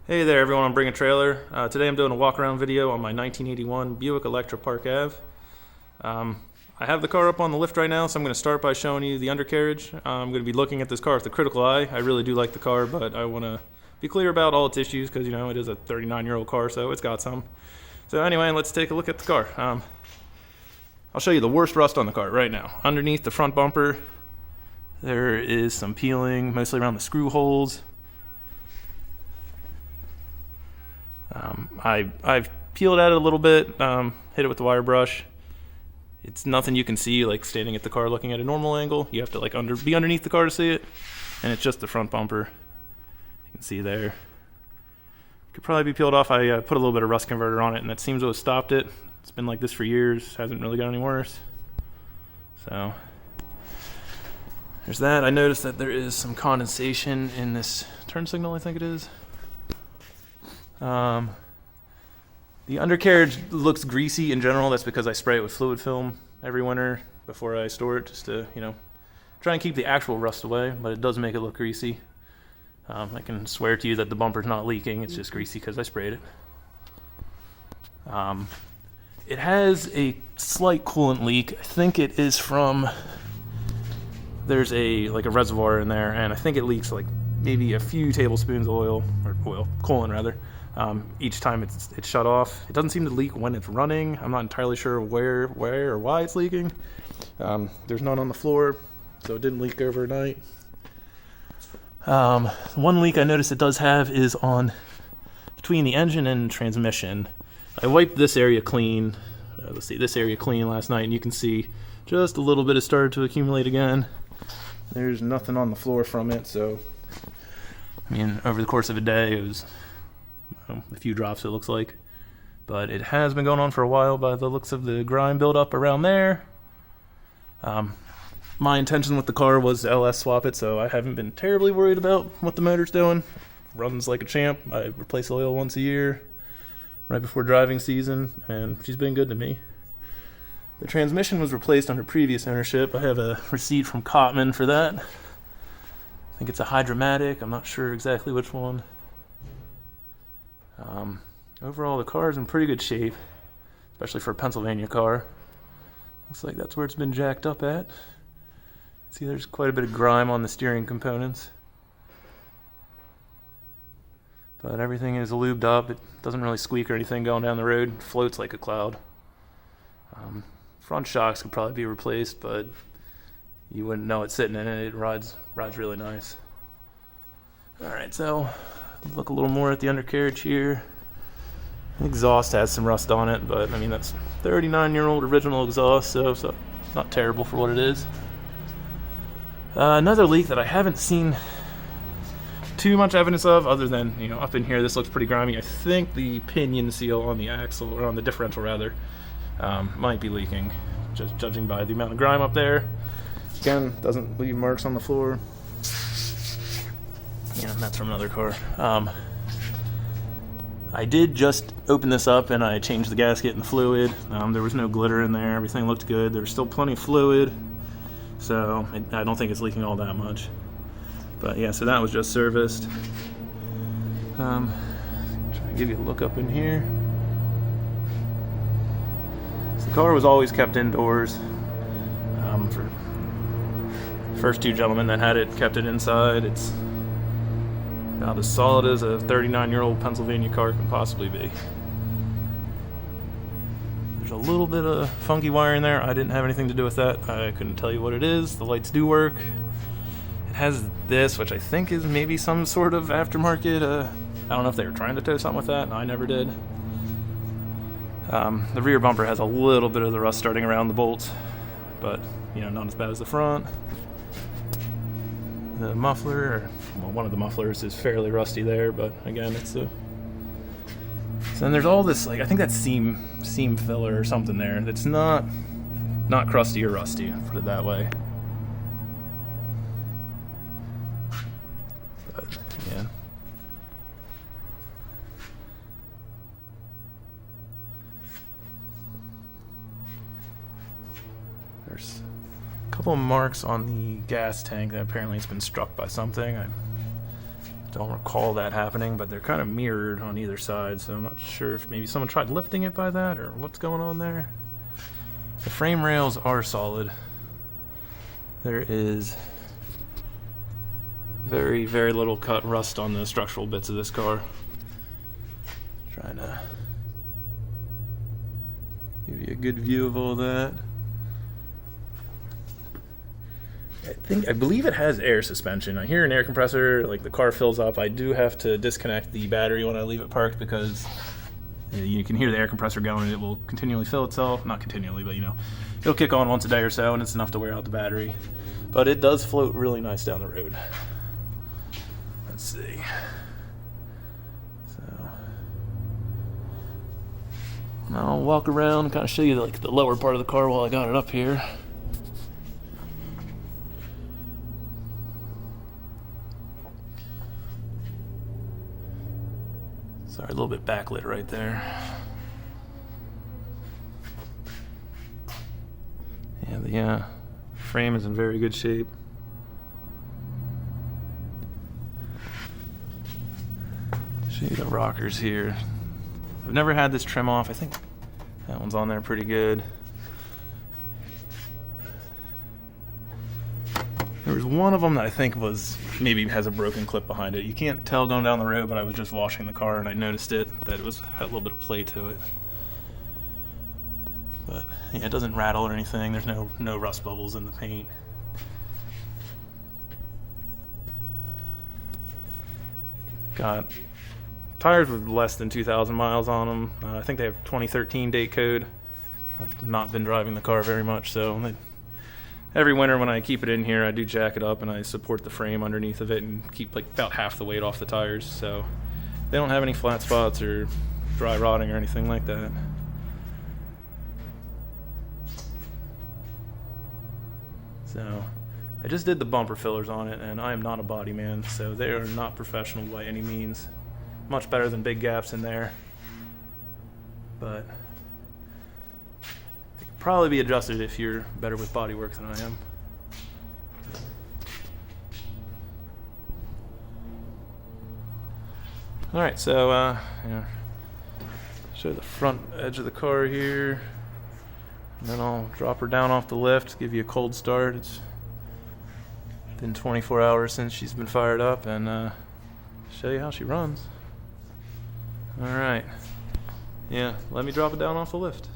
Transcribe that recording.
Hey there everyone, I'm Bring a Trailer. Today I'm doing a walk around video on my 1981 Buick Electra Park Ave. I have the car up on the lift right now, so I'm going to start by showing you the undercarriage. I'm going to be looking at this car with a critical eye. I really do like the car, but I want to be clear about all its issues because, you know, it is a 39-year-old car, so it's got some. So anyway, let's take a look at the car. I'll show you the worst rust on the car right now. Underneath the front bumper, there is some peeling, mostly around the screw holes. I've peeled at it a little bit, hit it with the wire brush. It's nothing you can see like standing at the car looking at a normal angle. You have to like be underneath the car to see it, and it's just the front bumper. You can see there. Could probably be peeled off. I put a little bit of rust converter on it, and that seems to have stopped it. It's been like this for years. Hasn't really got any worse. So there's that. I noticed that there is some condensation in this turn signal, I think it is. The undercarriage looks greasy in general. That's because I spray it with fluid film every winter before I store it, just to, you know, try and keep the actual rust away, but it does make it look greasy. I can swear to you that the bumper's not leaking. It's just greasy because I sprayed it. It has a slight coolant leak. I think it is from, there's a reservoir in there, and I think it leaks like maybe a few tablespoons of coolant rather. Each time it's shut off. It doesn't seem to leak when it's running. I'm not entirely sure where or why it's leaking. There's none on the floor, so it didn't leak overnight. One leak I noticed it does have is on between the engine and transmission. I wiped this area clean. This area clean last night, and you can see just a little bit has started to accumulate again. There's nothing on the floor from it, so I mean, over the course of a day, it was a few drops, it looks like. But it has been going on for a while by the looks of the grime buildup around there. My intention with the car was to LS swap it, so I haven't been terribly worried about what the motor's doing. Runs like a champ. I replace oil once a year, right before driving season, and she's been good to me. The transmission was replaced under previous ownership. I have a receipt from Cotman for that. I think it's a Hydromatic. I'm not sure exactly which one. Overall, the car is in pretty good shape, especially for a Pennsylvania car. Looks like that's where it's been jacked up at. See, there's quite a bit of grime on the steering components. But everything is lubed up. It doesn't really squeak or anything going down the road. It floats like a cloud. Front shocks could probably be replaced, but you wouldn't know it sitting in it. It rides really nice. Alright, so look a little more at the undercarriage here. The exhaust has some rust on it, but I mean, that's 39-year-old original exhaust, so not terrible for what it is. Another leak that I haven't seen too much evidence of, other than, you know, up in here, this looks pretty grimy. I think the pinion seal on the axle, or on the differential rather, might be leaking, just judging by the amount of grime up there. Again, doesn't leave marks on the floor. Yeah, that's from another car. I did just open this up and I changed the gasket and the fluid. There was no glitter in there. Everything looked good. There was still plenty of fluid, so I don't think it's leaking all that much. But yeah, so that was just serviced. Try to give you a look up in here. So the car was always kept indoors. For the first two gentlemen that had it kept it inside. It's about as solid as a 39-year-old Pennsylvania car can possibly be. There's a little bit of funky wire in there. I didn't have anything to do with that. I couldn't tell you what it is. The lights do work. It has this, which I think is maybe some sort of aftermarket. I don't know if they were trying to tow something with that. I never did. The rear bumper has a little bit of the rust starting around the bolts, but you know, not as bad as the front. The muffler, well, one of the mufflers is fairly rusty there, but again, it's a. So then there's all this, like, I think that's seam filler or something there. That's not crusty or rusty, put it that way. But yeah. There's a couple of marks on the gas tank that apparently it's been struck by something. I Don't recall that happening, but they're kind of mirrored on either side, so I'm not sure if maybe someone tried lifting it by that or what's going on there. The frame rails are solid. There is very, very little cut rust on the structural bits of this car. Trying to give you a good view of all that. I believe it has air suspension. I hear an air compressor, like the car fills up. I do have to disconnect the battery when I leave it parked because you can hear the air compressor going and it will continually fill itself. Not continually, but it'll kick on once a day or so and it's enough to wear out the battery. But it does float really nice down the road. Let's see. So now I'll walk around and kind of show you the lower part of the car while I got it up here. Sorry, a little bit backlit right there. Yeah, the frame is in very good shape. Show you the rockers here. I've never had this trim off. I think that one's on there pretty good. There was one of them that I think maybe has a broken clip behind it. You can't tell going down the road, but I was just washing the car and I noticed that it had a little bit of play to it. But yeah, it doesn't rattle or anything. There's no rust bubbles in the paint. Got tires with less than 2,000 miles on them. I think they have 2013 date code. I've not been driving the car very much, so every winter when I keep it in here, I do jack it up and I support the frame underneath of it and keep about half the weight off the tires, so they don't have any flat spots or dry rotting or anything like that. So I just did the bumper fillers on it, and I am not a body man, so they are not professional by any means. Much better than big gaps in there, but probably be adjusted if you're better with body work than I am. Alright, so show the front edge of the car here, and then I'll drop her down off the lift, give you a cold start. It's been 24 hours since she's been fired up, and show you how she runs. Alright, yeah, let me drop it down off the lift.